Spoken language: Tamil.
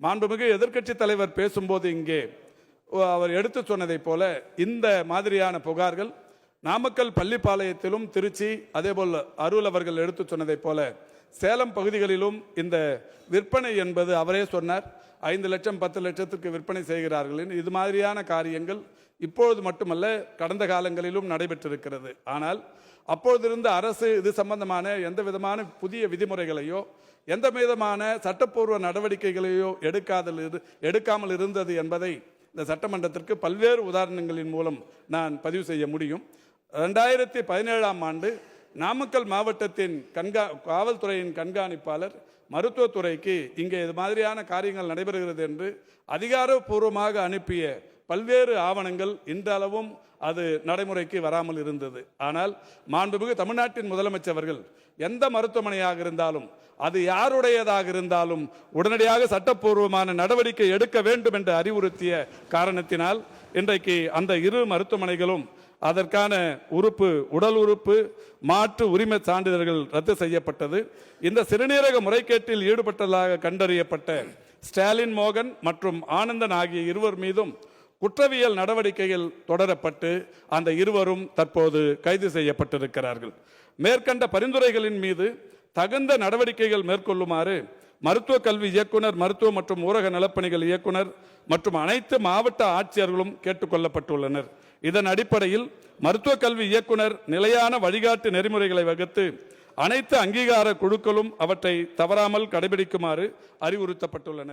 மாண்புமிகு எதிர்க்கட்சி தலைவர் பேசும்போது இங்கே அவர் எடுத்து சொன்னதை போல இந்த மாதிரியான புகார்கள் நாமக்கல் பள்ளிப்பாளையத்திலும் திருச்சி அதேபோல் அருள் அவர்கள் எடுத்து சொன்னதை போல சேலம் பகுதிகளிலும் இந்த விற்பனை என்பது அவரே சொன்னார் 5 லட்சம் 10 லட்சத்துக்கு விற்பனை செய்கிறார்கள். இது மாதிரியான காரியங்கள் இப்பொழுது மட்டுமல்ல கடந்த காலங்களிலும் நடைபெற்றிருக்கிறது. ஆனால் அப்பொழுதிருந்த அரசு இது சம்பந்தமான எந்த விதமான புதிய விதிமுறைகளையோ எந்த விதமான சட்டப்பூர்வ நடவடிக்கைகளையோ எடுக்காமல் இருந்தது என்பதை இந்த சட்டமன்றத்திற்கு பல்வேறு உதாரணங்களின் மூலம் நான் பதிவு செய்ய முடியும். 2017ஆம் ஆண்டு நாமக்கல் மாவட்டத்தின் காவல்துறையின் கண்காணிப்பாளர் மருத்துவத்துறைக்கு இங்கே இது மாதிரியான காரியங்கள் நடைபெறுகிறது என்று அதிகாரப்பூர்வமாக அனுப்பிய பல்வேறு ஆவணங்கள் இன்றளவும் அது நடைமுறைக்கு வராமல் இருந்தது. ஆனால் மாண்புமிகு தமிழ்நாட்டின் முதலமைச்சர் அவர்கள் எந்த மருத்துவமனையாக இருந்தாலும் அது யாருடையதாக இருந்தாலும் உடனடியாக சட்டப்பூர்வமான நடவடிக்கை எடுக்க வேண்டும் என்று அறிவுறுத்திய காரணத்தினால் இன்றைக்கு அந்த 2 மருத்துவமனைகளும் அதற்கான உடல் உறுப்பு மாற்று உரிமை சான்றிதழ்கள் ரத்து செய்யப்பட்டது. இந்த சிறுநீரக முறைகேட்டில் ஈடுபட்டதாக கண்டறியப்பட்ட ஸ்டாலின் மோகன் மற்றும் ஆனந்தன் ஆகிய 2 மீதும் குற்றவியல் நடவடிக்கைகள் தொடரப்பட்டு அந்த 2 தற்போது கைது செய்யப்பட்டிருக்கிறார்கள். மேற்கண்ட பரிந்துரைகளின் மீது தகுந்த நடவடிக்கைகள் மேற்கொள்ளுமாறு மருத்துவ கல்வி இயக்குனர், மருத்துவ மற்றும் ஊரக நலப்பணிகள் இயக்குனர் மற்றும் அனைத்து மாவட்ட ஆட்சியர்களும் கேட்டுக்கொள்ளப்பட்டுள்ளனர். இதன் அடிப்படையில் மருத்துவ கல்வி இயக்குனர் நிலையான வழிகாட்டு நெறிமுறைகளை வகுத்து அனைத்து அங்கீகார குழுக்களும் அவற்றை தவறாமல் கடைபிடிக்குமாறு அறிவுறுத்தப்பட்டுள்ளனர்.